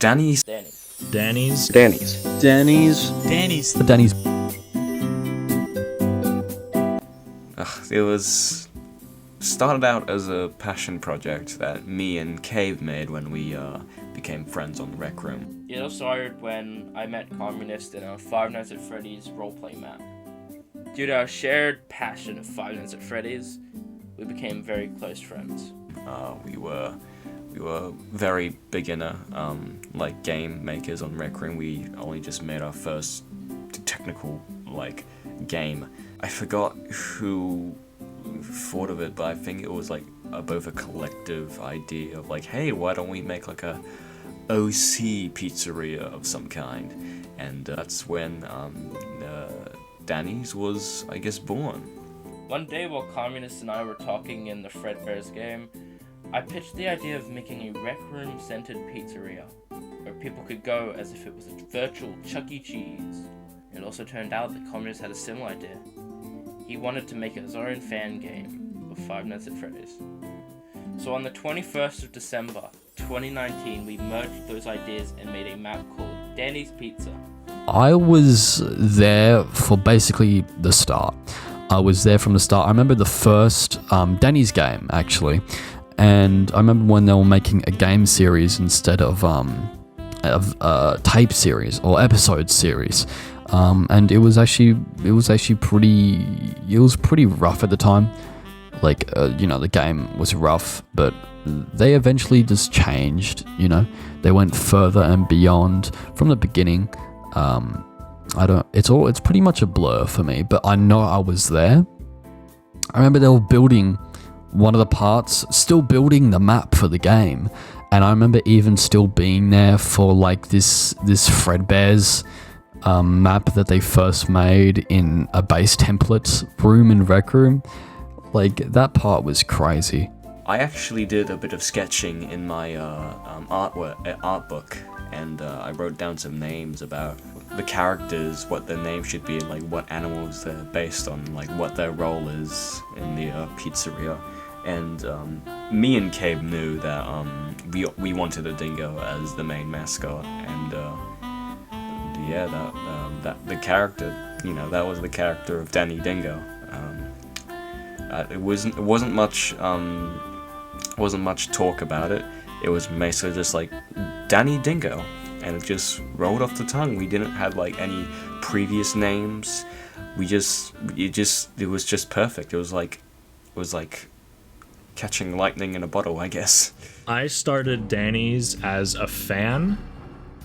Danny's. Danny's. It was started out as a passion project that me and Cave made when we became friends on the Rec Room. It all started when I met Communist in a Five Nights at Freddy's roleplay map. Due to our shared passion of Five Nights at Freddy's, we became very close friends. We were very beginner, like game makers on Rec Room. We only just made our first technical game. I forgot who thought of it, but I think it was both a collective idea of hey, why don't we make a OC pizzeria of some kind, and that's when Danny's was, I guess, born. One day while Communist and I were talking in the Fredbear's game, I pitched the idea of making a Rec Room centered pizzeria, where people could go as if it was a virtual Chuck E. Cheese. It also turned out that Communist had a similar idea. He wanted to make his own fan game of Five Nights at Freddy's. So on the 21st of December, 2019, we merged those ideas and made a map called Danny's Pizza. I was there for basically the start. I was there from the start. I remember the first Danny's game, actually. And I remember when they were making a game series instead of a tape series or episode series. And it was actually pretty rough at the time. The game was rough, but they eventually just changed, They went further and beyond from the beginning. It's pretty much a blur for me, but I know I was there. I remember they were building one of the parts, still building the map for the game, and I remember even still being there for this Fredbear's map that they first made in a base template room in Rec Room. That part was crazy. I actually did a bit of sketching in my art book, and I wrote down some names about the characters, what their name should be, and what animals they're based on, what their role is in the pizzeria. And me and Cabe knew that we wanted a dingo as the main mascot, and that the character, that was the character of Danny Dingo. It wasn't much talk about it. It was basically just Danny Dingo, and it just rolled off the tongue. We didn't have any previous names. It was just perfect. It was like catching lightning in a bottle, I guess. I started Danny's as a fan.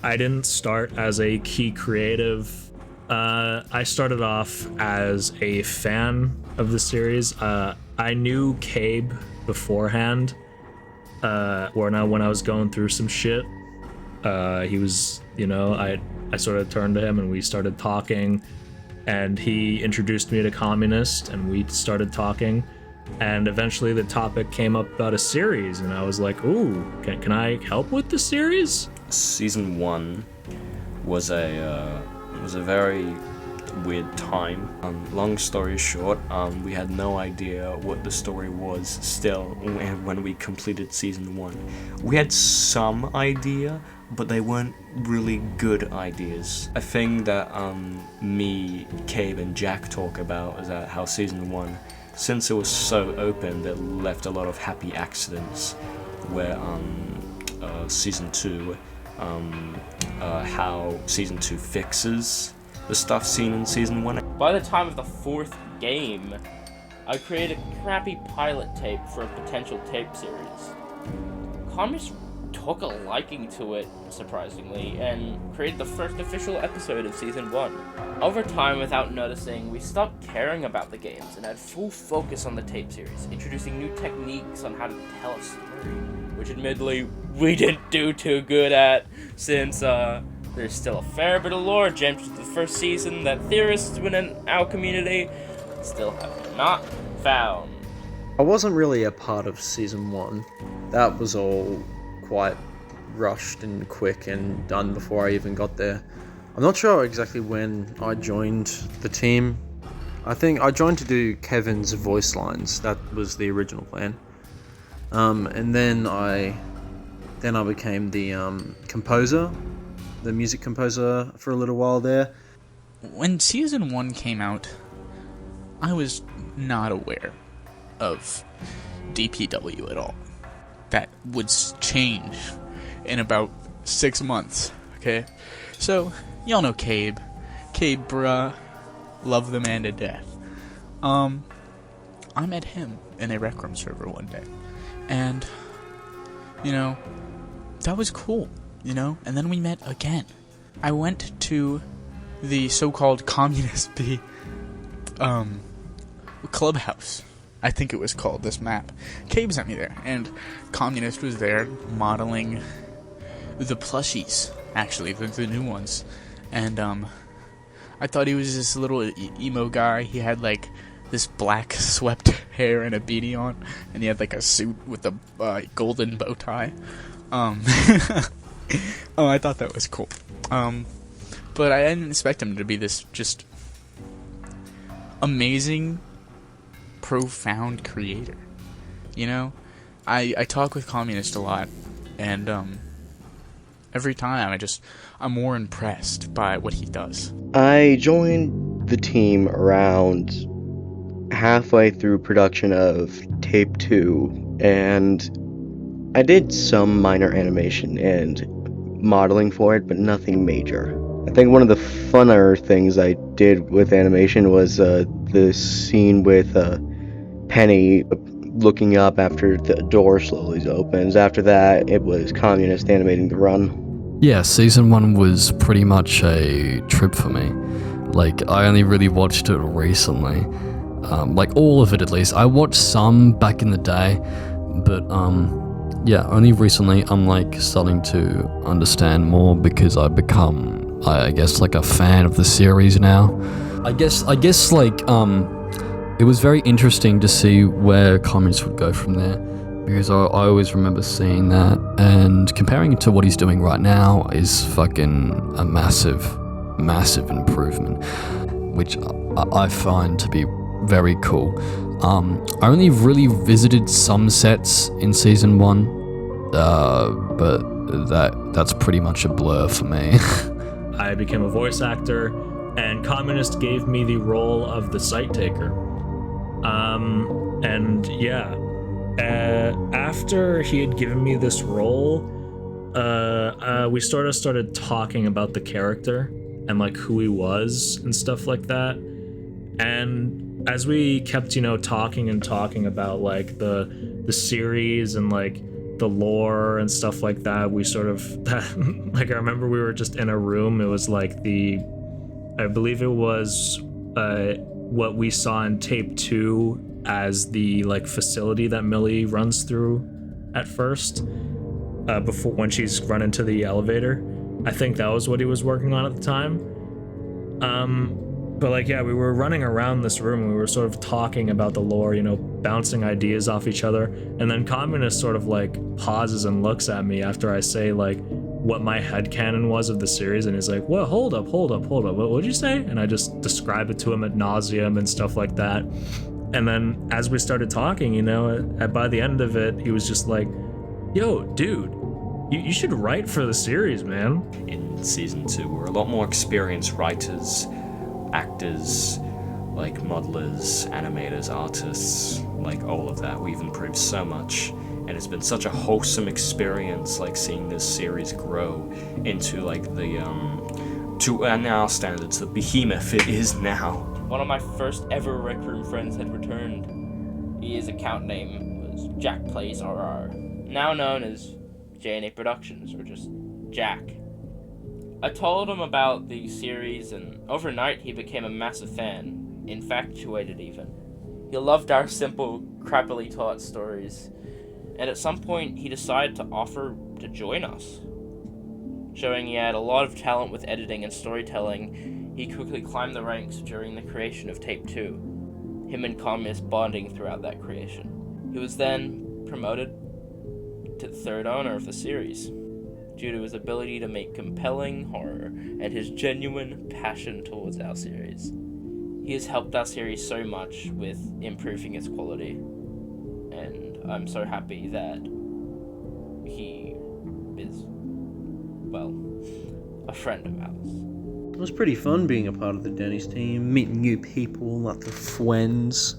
I didn't start as a key creative. I started off as a fan of the series. I knew Cabe beforehand, when I was going through some shit. He was, I sort of turned to him and we started talking, and he introduced me to Communist and we started talking, and eventually the topic came up about a series, and I was like, ooh, can I help with the series? Season 1 was a very weird time. Long story short, we had no idea what the story was still when we completed season 1. We had some idea, but they weren't really good ideas. A thing that me, Cabe, and Jack talk about is that how season 1, since it was so open, that left a lot of happy accidents, where season 2, how season 2 fixes the stuff seen in season 1. By the time of the 4th game, I created a crappy pilot tape for a potential tape series. Communist took a liking to it, surprisingly, and created the first official episode of season 1. Over time, without noticing, we stopped caring about the games and had full focus on the tape series, introducing new techniques on how to tell a story, which admittedly we didn't do too good at, since there's still a fair bit of lore jammed into the first season that theorists within our community still have not found. I wasn't really a part of season 1. That was all quite rushed and quick and done before I even got there. I'm not sure exactly when I joined the team. I think I joined to do Kevin's voice lines. That was the original plan. And then I Then I became the composer, the music composer for a little while there. When Season 1 came out, I was not aware of DPW at all. That would change in about 6 months, okay? So, y'all know Cabe. Cabe, bruh. Love the man to death. I met him in a Rec Room server one day. And, you know, that was cool, you know? And then we met again. I went to the so-called Communist B clubhouse. I think it was called, this map. Cabe sent me there, and Communist was there modeling the plushies, actually, the new ones. And I thought he was this little emo guy. He had like this black swept hair and a beanie on, and he had like a suit with a golden bow tie. Oh, I thought that was cool. But I didn't expect him to be this just amazing, profound creator. You know, I talk with Communist a lot, and every time I'm more impressed by what he does. I joined the team around halfway through production of Tape 2, and I did some minor animation and modeling for it, but nothing major. I think one of the funner things I did with animation was the scene with Penny looking up after the door slowly opens. After that, it was Communist animating the run. Yeah, Season 1 was pretty much a trip for me. Like, I only really watched it recently. Like, all of it at least. I watched some back in the day, but yeah, only recently I'm like starting to understand more because I've become, I guess, like a fan of the series now. I guess like it was very interesting to see where Communist would go from there, because I always remember seeing that, and comparing it to what he's doing right now is fucking a massive improvement, which I find to be very cool. I only really visited some sets in Season 1, but that's pretty much a blur for me. I became a voice actor, and Communist gave me the role of the Sight Taker. And yeah, after he had given me this role, we started talking about the character and like who he was and stuff like that. And as we kept, talking about like the series and like the lore and stuff like that, we sort of like, I remember we were just in a room. It was like I believe it was what we saw in Tape 2 as the like facility that Millie runs through at first, before when she's run into the elevator. I think that was what he was working on at the time. But like, yeah, we were running around this room. We were sort of talking about the lore, bouncing ideas off each other. And then Communist sort of like pauses and looks at me after I say like what my headcanon was of the series, and he's like, "Well, hold up. What'd you say?" And I just describe it to him ad nauseum and stuff like that. And then as we started talking, by the end of it, he was just like, "Yo, dude, you should write for the series, man." In Season 2, we're a lot more experienced writers, actors, like modelers, animators, artists, like all of that. We've improved so much, and it's been such a wholesome experience, like seeing this series grow into like the to our standards, the behemoth it is now. One of my first ever Rec Room friends had returned. His account name was Jack Plays RR, now known as J&A Productions, or just Jack. I told him about the series, and overnight he became a massive fan, infatuated even. He loved our simple, crappily taught stories, and at some point he decided to offer to join us. Showing he had a lot of talent with editing and storytelling, he quickly climbed the ranks during the creation of Tape 2, him and Communist bonding throughout that creation. He was then promoted to the third owner of the series, due to his ability to make compelling horror and his genuine passion towards our series. He has helped our series so much with improving its quality, and I'm so happy that he is, well, a friend of ours. It was pretty fun being a part of the Danny's team, meeting new people, like the friends.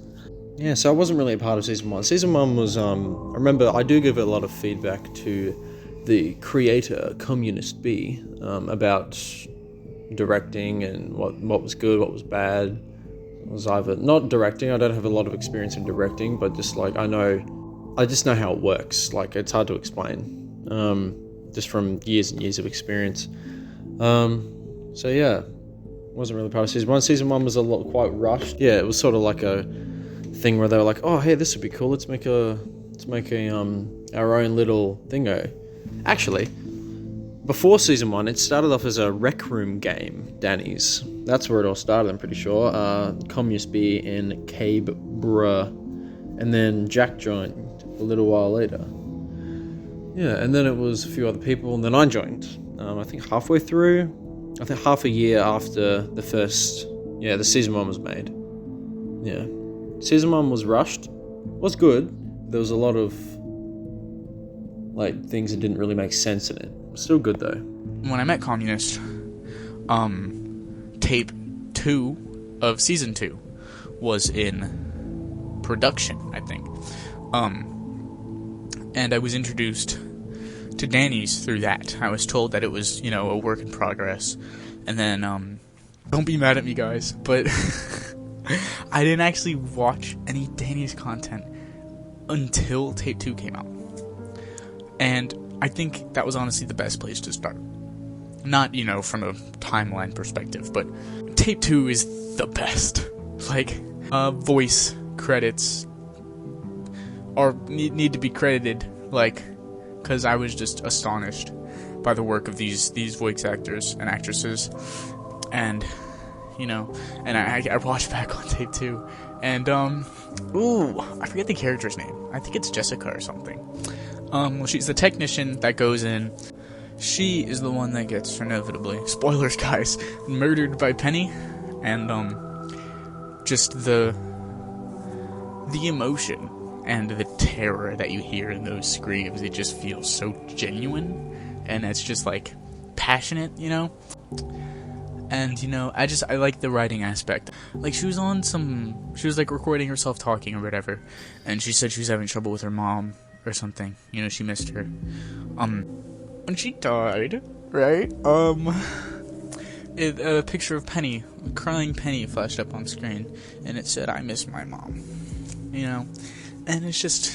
Yeah, so I wasn't really a part of Season 1. Season 1 was, I remember I do give a lot of feedback to the creator, Communist B, about directing and what was good, what was bad. It was either not directing, I don't have a lot of experience in directing, but just like I just know how it works. Like it's hard to explain, just from years and years of experience. So yeah, wasn't really part of Season 1. Season 1 was quite rushed. Yeah, it was sort of like a thing where they were like, oh hey, this would be cool. Let's make our own little thingo. Actually, before Season 1, it started off as a Rec Room game, Danny's. That's where it all started, I'm pretty sure. Communist B and Cabe Bruh. And then Jack joined a little while later. Yeah, and then it was a few other people, and then I joined. I think halfway through. I think half a year after the Season 1 was made. Yeah. Season 1 was rushed. Was good. There was a lot of things that didn't really make sense in it. Still good though. When I met Communist, tape 2 of Season 2 was in production, I think. And I was introduced to Danny's through that. I was told that it was, a work in progress. And then, don't be mad at me, guys, but I didn't actually watch any Danny's content until tape 2 came out. And I think that was honestly the best place to start. Not, from a timeline perspective, but tape 2 is the best. Voice credits need to be credited, because I was just astonished by the work of these voice actors and actresses. And, and I watched back on tape 2, and, I forget the character's name. I think it's Jessica or something. She's the technician that goes in. She is the one that gets, inevitably, spoilers guys, murdered by Penny. And, just the emotion and the terror that you hear in those screams, it just feels so genuine. And it's just, passionate, And, I like the writing aspect. She was recording herself talking or whatever. And she said she was having trouble with her mom or something. She missed her. When she died, right? A picture of Penny, a crying Penny, flashed up on screen, and it said, "I miss my mom." And it's just,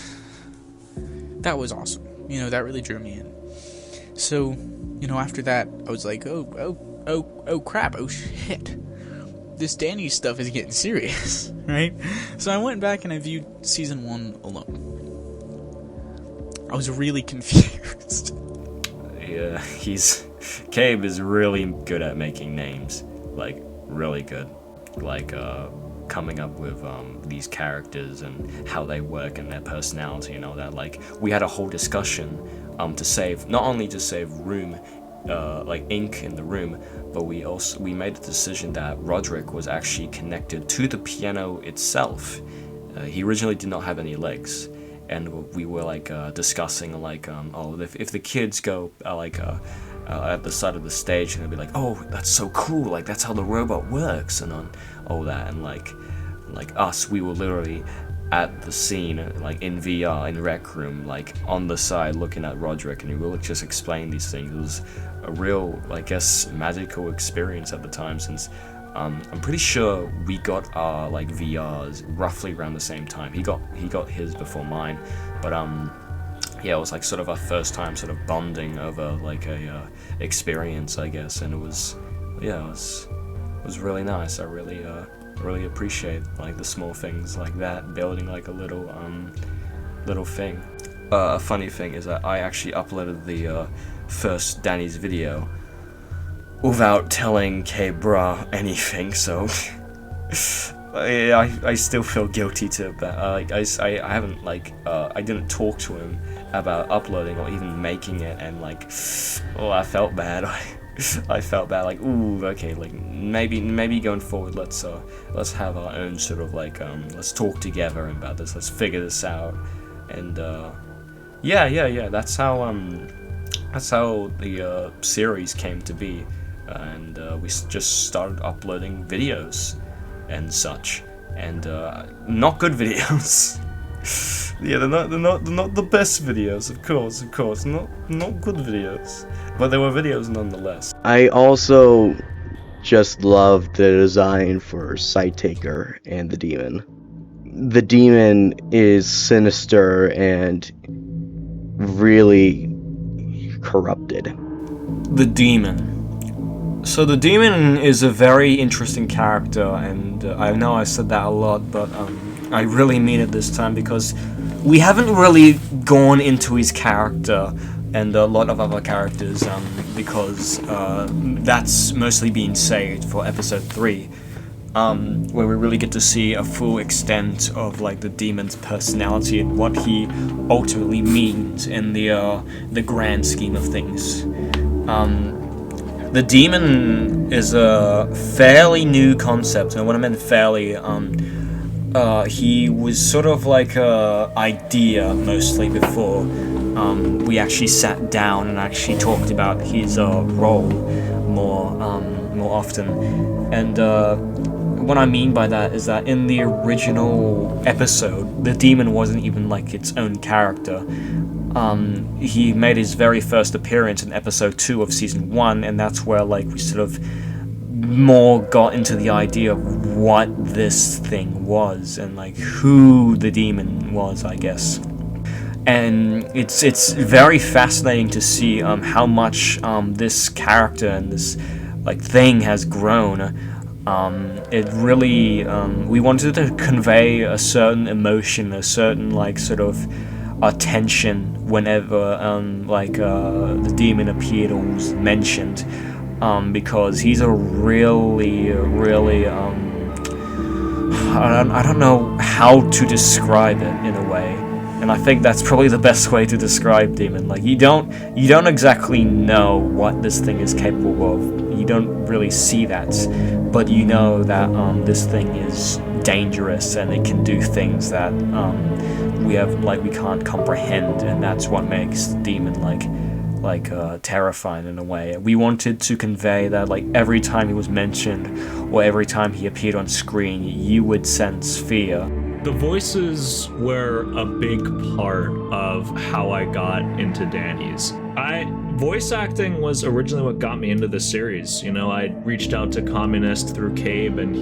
that was awesome. That really drew me in. So, after that, I was like, oh crap, oh shit. This Danny stuff is getting serious, right? So I went back and I viewed Season 1 alone. I was really confused. Yeah, Cabe is really good at making names. Really good. Coming up with these characters and how they work and their personality and all that. We had a whole discussion not only to save room, ink in the room, but we made the decision that Roderick was actually connected to the piano itself. He originally did not have any legs. And we were discussing if the kids go at the side of the stage, and they'll be like, oh, that's so cool, that's how the robot works, and on all that. And us, we were literally at the scene, in VR in Rec Room, on the side looking at Roderick, and we were just explaining these things. It was a real, magical experience at the time, since I'm pretty sure we got our VRs roughly around the same time. He got his before mine, but it was sort of our first time sort of bonding over a experience, I guess, and it was really nice. I really appreciate the small things like that, building a little thing. A funny thing is that I actually uploaded the first Danny's video without telling K-Bra anything, so I still feel guilty to that. I haven't I didn't talk to him about uploading or even making it, and I felt bad. I felt bad. Ooh, okay, maybe going forward, let's have our own sort of let's talk together about this. Let's figure this out, and yeah. That's how that's how the series came to be, and we just started uploading videos and such, and not good videos. Yeah, they're not the best videos, of course, not good videos, but they were videos nonetheless. I also just love the design for Sight Taker and the demon. The demon is sinister and really corrupted. The demon. So the demon is a very interesting character, and I know I said that a lot, but I really mean it this time, because we haven't really gone into his character and a lot of other characters, because that's mostly being saved for episode 3, where we really get to see a full extent of like the demon's personality and what he ultimately means in the grand scheme of things. The demon is a fairly new concept, and when I meant fairly, he was sort of like a idea mostly before we actually sat down and actually talked about his role more often. And what I mean by that is that in the original episode, the demon wasn't even like its own character. He made his very first appearance in episode 2 of season 1, and that's where like we sort of more got into the idea of what this thing was and like who the demon was, I guess. And it's very fascinating to see how much this character and this like thing has grown. It really we wanted to convey a certain emotion, a certain like sort of tension whenever the demon appeared or was mentioned, because he's a really I don't know how to describe it in a way. And I think that's probably the best way to describe demon. Like you don't exactly know what this thing is capable of. You don't really see that, but you know that this thing is dangerous and it can do things that we can't comprehend, and that's what makes demon terrifying in a way. We wanted to convey that like every time he was mentioned or every time he appeared on screen, you would sense fear. The voices were a big part of how I got into Danny's. Voice acting was originally what got me into the series. You know, I reached out to Communist through Cabe, and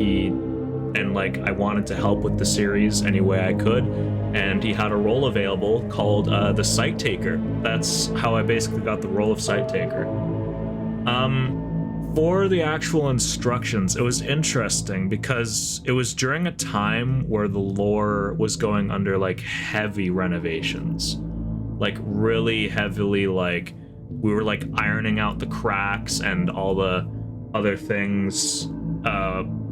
I wanted to help with the series any way I could, and he had a role available called the Sight Taker. That's how I basically got the role of Sight Taker. For the actual instructions, it was interesting because it was during a time where the lore was going under like heavy renovations, like really heavily, like we were like ironing out the cracks and all the other things,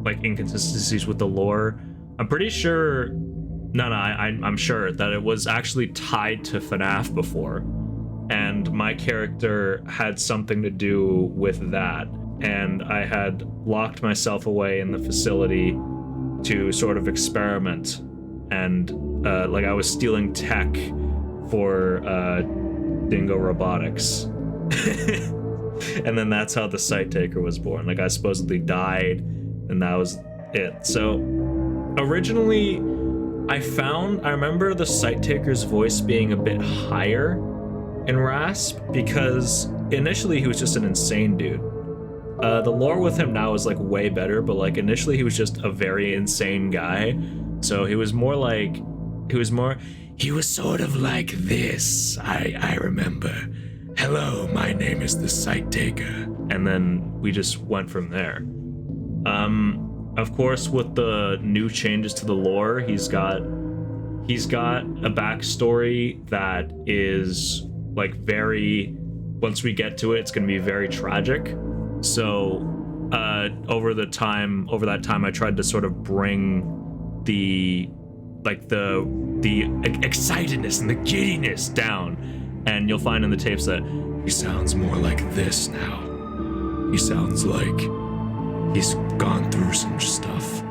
like inconsistencies with the lore. I'm pretty sure, I'm sure that it was actually tied to FNAF before, and my character had something to do with that. And I had locked myself away in the facility to sort of experiment, and I was stealing tech for Dingo Robotics. And then that's how the Sight Taker was born. Like I supposedly died, and that was it. So originally I remember the Sight Taker's voice being a bit higher in Rasp, because initially he was just an insane dude. The lore with him now is like way better, but like initially he was just a very insane guy. So he was sort of like this. I remember. Hello, my name is the Sight Taker. And then we just went from there. Of course, with the new changes to the lore, he's got a backstory that is like once we get to it, it's gonna be very tragic. So over that time I tried to sort of bring the excitedness and the giddiness down, and you'll find in the tapes that he sounds more like this now. He sounds like he's gone through some stuff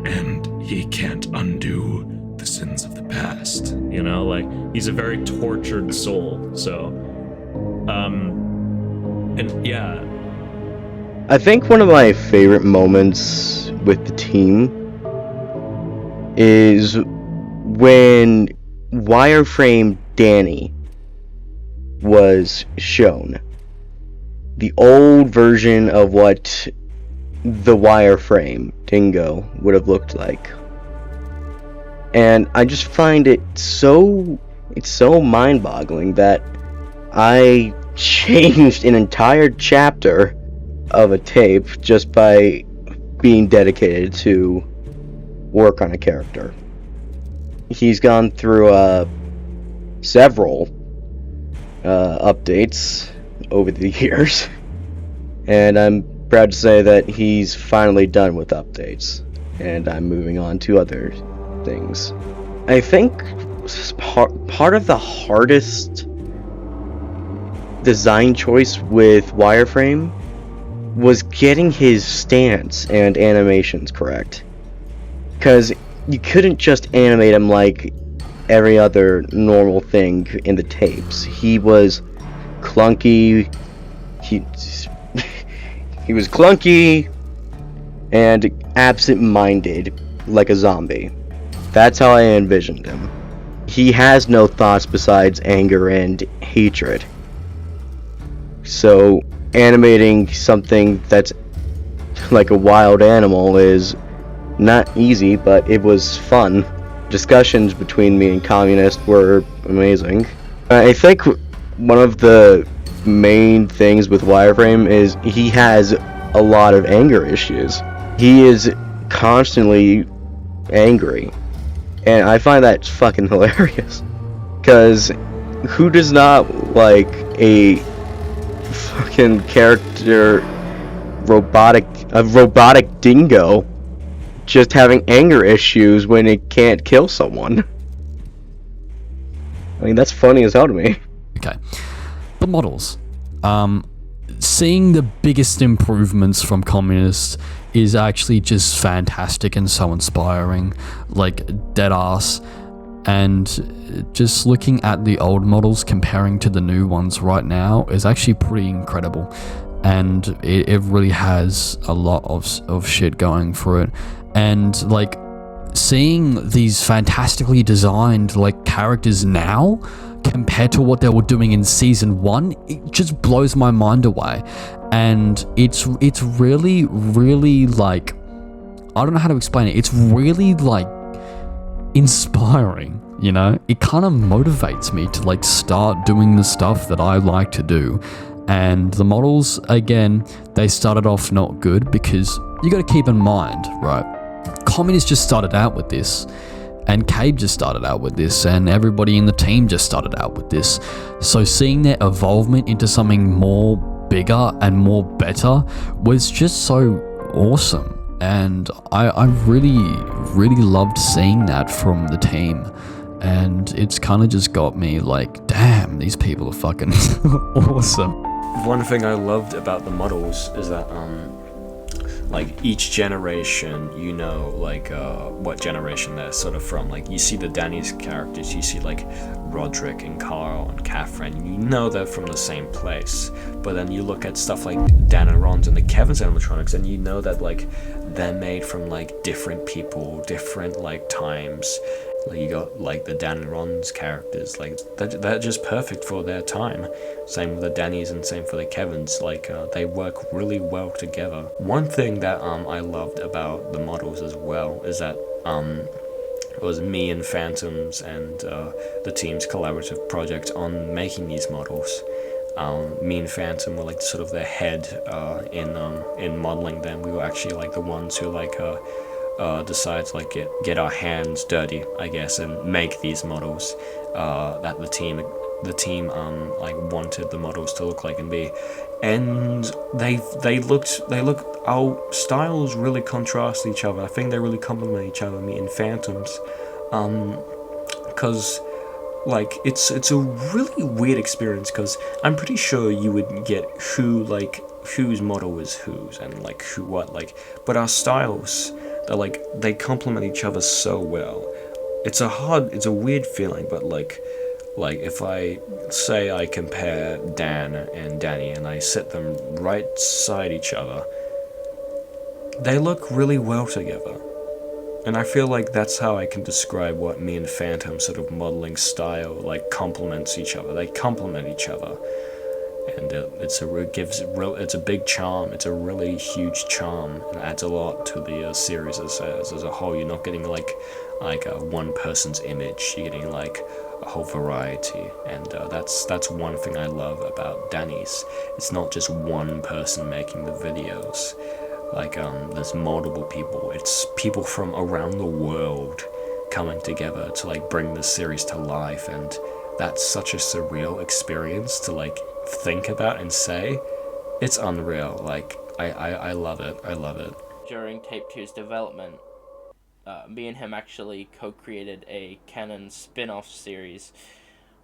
and he can't undo the sins of the past, you know, like he's a very tortured soul. So And yeah, I think one of my favorite moments with the team is when wireframe Danny was shown. The old version of what the wireframe Dingo would have looked like. And I just find it's so mind-boggling that I changed an entire chapter of a tape just by being dedicated to work on a character. He's gone through several updates over the years, and I'm proud to say that he's finally done with updates, and I'm moving on to other things. I think part of the hardest design choice with wireframe was getting his stance and animations correct, because you couldn't just animate him like every other normal thing in the tapes. He was clunky, he was clunky and absent-minded like a zombie. That's how I envisioned him. He has no thoughts besides anger and hatred. So animating something that's like a wild animal is not easy, but it was fun. Discussions between me and Communist were amazing. I think one of the main things with Wireframe is he has a lot of anger issues. He is constantly angry, and I find that fucking hilarious. Because who does not like a fucking character a robotic dingo just having anger issues when it can't kill someone? I mean, that's funny as hell to me. Okay. The models. Seeing the biggest improvements from Communist is actually just fantastic and so inspiring. Like, dead ass. And just looking at the old models comparing to the new ones right now is actually pretty incredible. And it really has a lot of shit going for it. And, like, seeing these fantastically designed, like, characters now compared to what they were doing in season 1, it just blows my mind away. And it's really, really, like, I don't know how to explain it. It's really, like, inspiring, you know? It kind of motivates me to, like, start doing the stuff that I like to do. And the models, again, they started off not good, because you got to keep in mind, right? Communist just started out with this, and Cabe just started out with this, and everybody in the team just started out with this. So seeing their evolvement into something more bigger and more better was just so awesome. And I really, really loved seeing that from the team. And it's kind of just got me like, damn, these people are fucking awesome. One thing I loved about the models is that, like, each generation, you know, like, what generation they're sort of from. Like, you see the Danny's characters, you see, like, Roderick and Carl and Catherine, you know they're from the same place. But then you look at stuff like Dan and Ron's and the Kevin's animatronics, and you know that, like, they're made from, like, different people, different, like, times. Like, you got, like, the Dan and Ron's characters, like, they're just perfect for their time. Same with the Dannys and same for the Kevins. Like, they work really well together. One thing that I loved about the models as well is that it was me and Phantoms and the team's collaborative project on making these models. Me and Phantom were like sort of the head in modeling them. We were actually like the ones who like decide to like get our hands dirty, I guess, and make these models that the team like wanted the models to look like and be. And they look our styles really contrast each other. I think they really complement each other, me and Phantoms, because like it's a really weird experience, because I'm pretty sure you would get whose model is whose and like who what, like, but our styles, they complement each other so well. It's a weird feeling, but like Like, if I say I compare Dan and Danny and I sit them right side each other, they look really well together. And I feel like that's how I can describe what me and Phantom's sort of modeling style, like, complements each other. They complement each other. And it's a big charm. It's a really huge charm. It adds a lot to the series as a whole. You're not getting like a one person's image. You're getting like a whole variety, and that's one thing I love about Danny's. It's not just one person making the videos. Like there's multiple people. It's people from around the world coming together to like bring this series to life, and that's such a surreal experience to like think about and say. It's unreal. Like I love it. I love it. During Tape 2's development, me and him actually co-created a canon spin-off series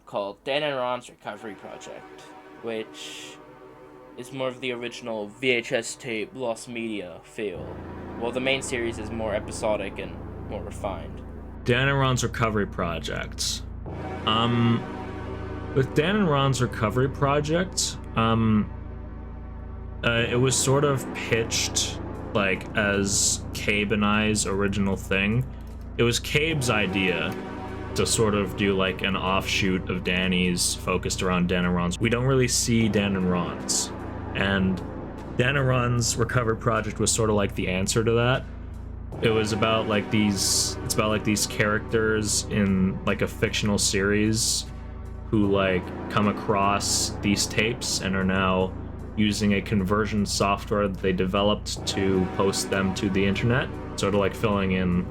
called Dan and Ron's Recovery Project, which is more of the original VHS tape Lost Media feel, while the main series is more episodic and more refined. Dan and Ron's Recovery Project. With Dan and Ron's Recovery Project, it was sort of pitched like as Cabe and I's original thing. It was Cabe's idea to sort of do like an offshoot of Danny's focused around Dan and Ron's. We don't really see Dan and Ron's, and Dan and Ron's Recovery Project was sort of like the answer to that. It was about like these characters in like a fictional series who like come across these tapes and are now using a conversion software that they developed to post them to the internet, sort of like filling in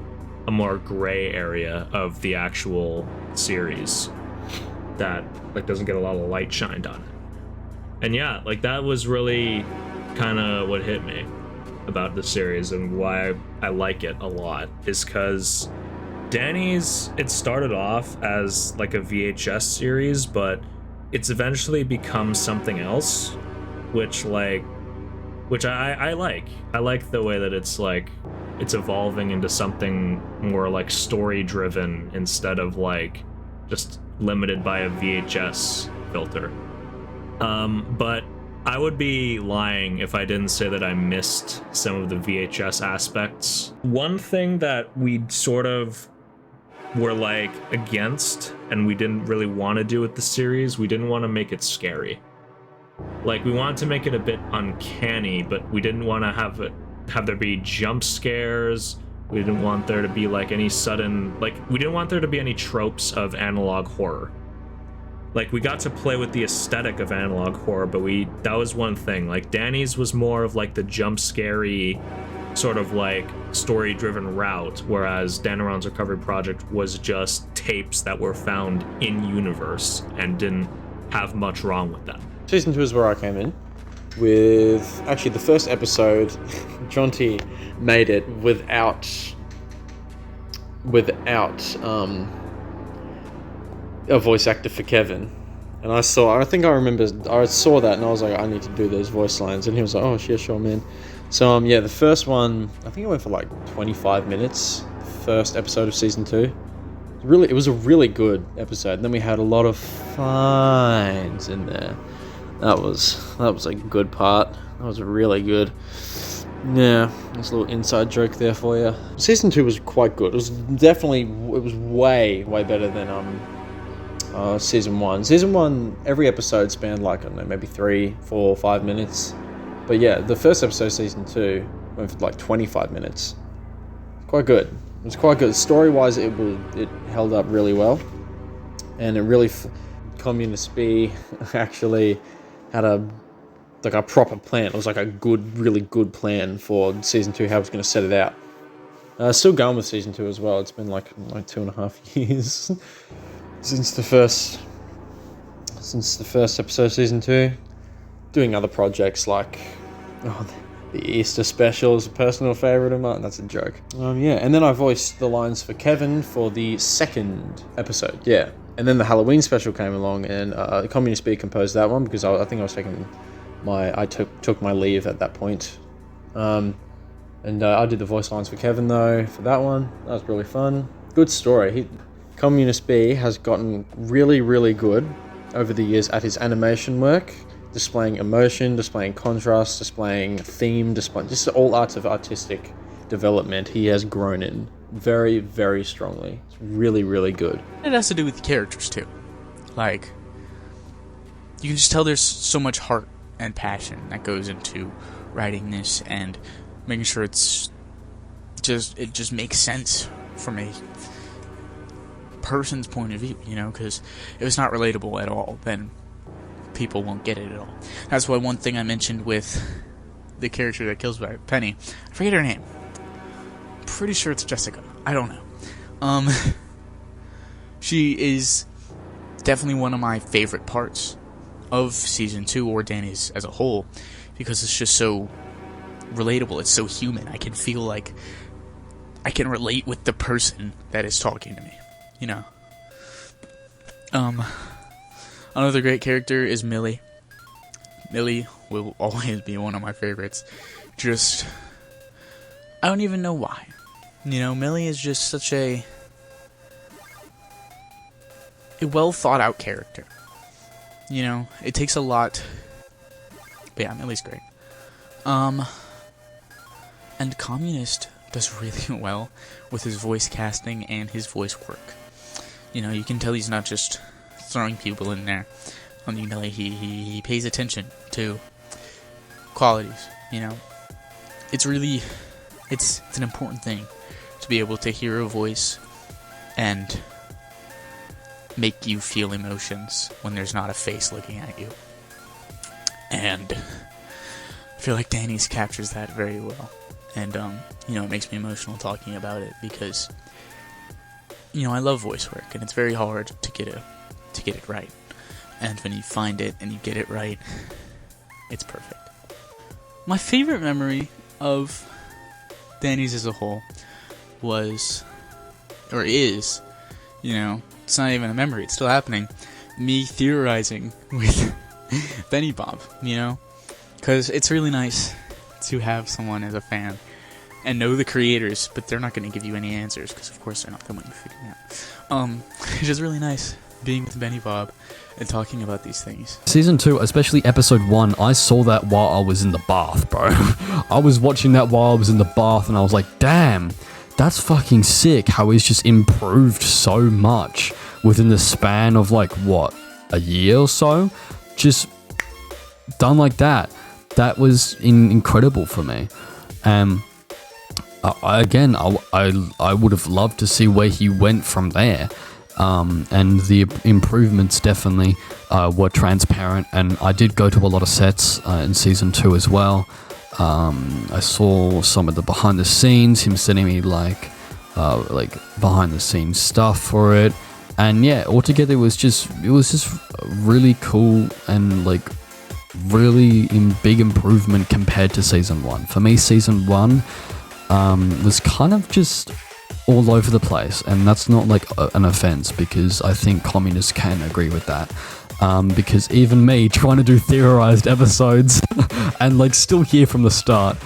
a more gray area of the actual series that like doesn't get a lot of light shined on it. And yeah, like that was really kind of what hit me about the series and why I like it a lot, is because Danny's, it started off as like a VHS series, but it's eventually become something else, which I like. I like the way that it's like it's evolving into something more like story driven instead of like just limited by a VHS filter. But I would be lying if I didn't say that I missed some of the VHS aspects. One thing that we sort of were like against and we didn't really want to do with the series, we didn't want to make it scary. Like we wanted to make it a bit uncanny, but we didn't want to have there be jump scares. We didn't want there to be like any sudden, like we didn't want there to be any tropes of analog horror. Like we got to play with the aesthetic of analog horror, but that was one thing. Like Danny's was more of like the jump scary sort of like story driven route, whereas Dan and Ron's Recovery Project was just tapes that were found in universe and didn't have much wrong with them. Season 2 is where I came in with, actually the first episode, Jonty made it without a voice actor for Kevin. And I saw that and I was like, I need to do those voice lines. And he was like, oh, yeah, sure, man. So, yeah, the first one, I think it went for like 25 minutes, the first episode of season 2. It was a really good episode. And then we had a lot of finds in there. That was a good part. That was really good. Yeah, that's a little inside joke there for you. Season 2 was quite good. It was way better than season 1. Season 1, every episode spanned like, I don't know, maybe 3, 4, 5 minutes. But yeah, the first episode of season 2 went for like 25 minutes. Quite good. It was quite good. Story-wise, it held up really well. And it really, Communist B actually had a proper plan. It was like a really good plan for season 2, how it was going to set it out. Still going with season 2 as well. It's been like 2.5 years since the first episode of season 2. Doing other projects like the Easter special is a personal favourite of mine. That's a joke. Yeah, and then I voiced the lines for Kevin for the second episode. Yeah, and then the Halloween special came along, and Communist B composed that one because I think I was taking I took my leave at that point. And I did the voice lines for Kevin though for that one. That was really fun. Good story. Communist B has gotten really, really good over the years at his animation work, displaying emotion, displaying contrast, displaying theme, displaying just all arts of artistic development. He has grown in very, very strongly. It's really, really good. It has to do with the characters too. Like, you can just tell there's so much heart and passion that goes into writing this and making sure it just makes sense from a person's point of view, you know, because if it's not relatable at all, then people won't get it at all. That's why one thing I mentioned with the character that kills Penny, I forget her name. I'm pretty sure it's Jessica. I don't know. She is definitely one of my favorite parts of Season 2, or Danny's as a whole, because it's just so relatable, it's so human. I can feel like I can relate with the person that is talking to me, you know. Another great character is Millie. Millie will always be one of my favorites. Just, I don't even know why. You know, Millie is just such a well thought out character. You know, it takes a lot. But yeah, Millie's great. And Communist does really well with his voice casting and his voice work. You know, you can tell he's not just throwing people in there. You know, he pays attention to qualities, you know. It's really, it's an important thing to be able to hear a voice and make you feel emotions when there's not a face looking at you. And I feel like Danny's captures that very well. And, you know, it makes me emotional talking about it because, you know, I love voice work, and it's very hard to get it right. And when you find it and you get it right, it's perfect. My favorite memory of Danny's as a whole was, or is, you know, it's not even a memory, it's still happening, me theorizing with Benny Bob, you know? Because it's really nice to have someone as a fan and know the creators, but they're not going to give you any answers, because of course they're not the one you're figuring out. It's just really nice being with Benny Bob and talking about these things. Season 2, especially episode 1, I saw that while I was in the bath, bro. I was watching that while I was in the bath, and I was like, damn, that's fucking sick how he's just improved so much within the span of, like, what, a year or so? Just done like that. That was incredible for me. I would have loved to see where he went from there. And the improvements definitely were transparent, and I did go to a lot of sets in Season 2 as well. I saw some of the behind the scenes, him sending me like behind the scenes stuff for it, and yeah, altogether it was just really cool and like really big improvement compared to Season 1. For me, Season 1 was kind of just all over the place, and that's not like an offense, because I think communists can agree with that. Because even me trying to do theorized episodes and like still here from the start,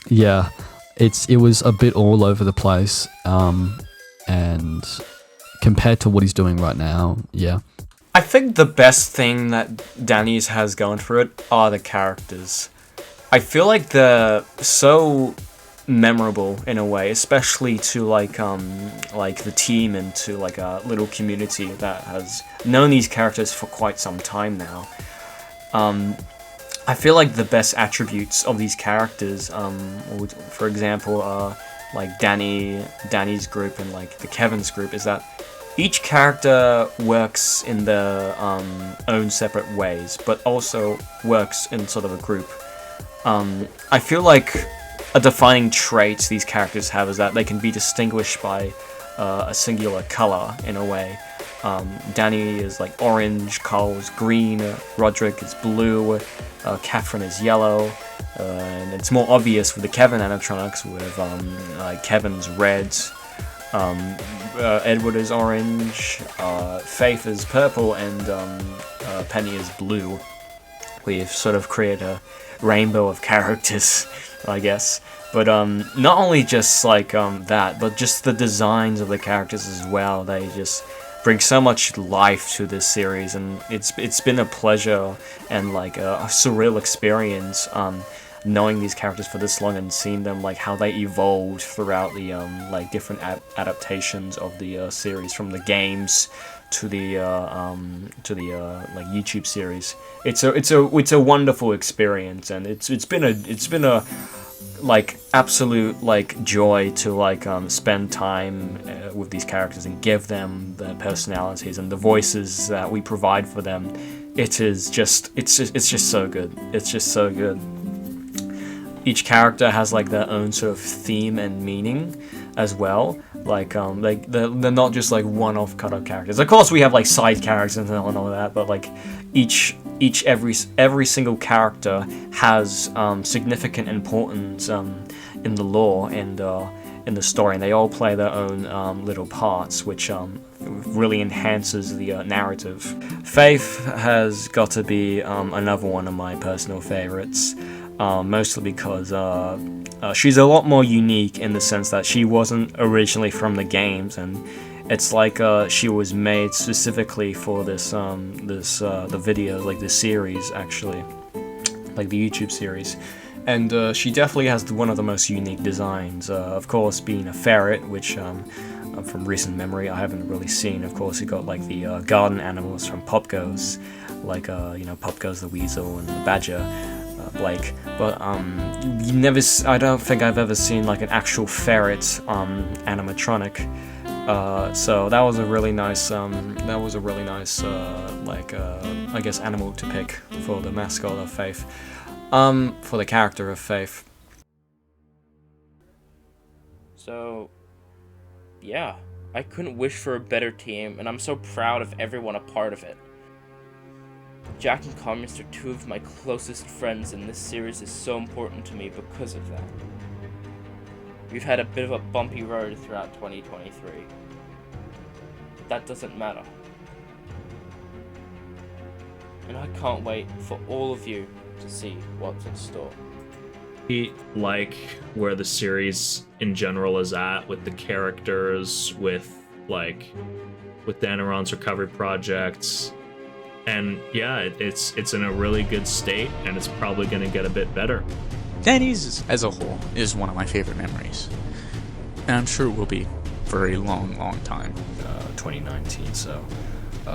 yeah, it was a bit all over the place. And compared to what he's doing right now, yeah. I think the best thing that Danny's has going for it are the characters. I feel like they're so memorable in a way, especially to like the team and to like a little community that has known these characters for quite some time now. I feel like the best attributes of these characters, for example, like Danny's group and like the Kevin's group, is that each character works in their own separate ways, but also works in sort of a group. I feel like a defining trait these characters have is that they can be distinguished by a singular color in a way. Danny is like orange, Carl is green, Roderick is blue, Catherine is yellow, and it's more obvious with the Kevin animatronics with like Kevin's red, Edward is orange, Faith is purple, and Penny is blue. We've sort of created a rainbow of characters, I guess. But not only just like that, but just the designs of the characters as well. They just bring so much life to this series, and it's been a pleasure and like a surreal experience knowing these characters for this long and seeing them like how they evolved throughout the like different adaptations of the series, from the games to the like YouTube series. It's a wonderful experience, and it's been a like absolute like joy to like spend time with these characters and give them their personalities and the voices that we provide for them. It's just so good. It's just so good. Each character has like their own sort of theme and meaning as well. Like they're not just like one-off cut-up characters. Of course, we have like side characters and all that, but like every single character has significant importance in the lore and in the story, and they all play their own little parts, which really enhances the narrative. Faith has got to be another one of my personal favorites. Mostly because she's a lot more unique in the sense that she wasn't originally from the games, and it's like she was made specifically for this the video, like the series actually, like the YouTube series, and she definitely has one of the most unique designs. Of course, being a ferret, which from recent memory I haven't really seen. Of course, you got like the garden animals from Pop Goes, like Pop Goes the weasel and the badger. Blake, but I don't think I've ever seen like an actual ferret animatronic. So that was a really nice I guess animal to pick for the mascot of Faith, for the character of Faith. So, yeah, I couldn't wish for a better team, and I'm so proud of everyone a part of it. Jack and Communist are two of my closest friends, and this series is so important to me because of that. We've had a bit of a bumpy road throughout 2023. But that doesn't matter. And I can't wait for all of you to see what's in store. Like where the series in general is at, with the characters, with Danaron's recovery projects. And yeah, it's in a really good state, and it's probably going to get a bit better. Danny's, as a whole, is one of my favorite memories. And I'm sure it will be for a long, long time. 2019, so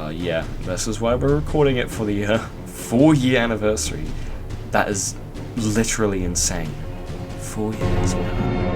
yeah, this is why we're recording it for the 4-year anniversary. That is literally insane. 4 years, man.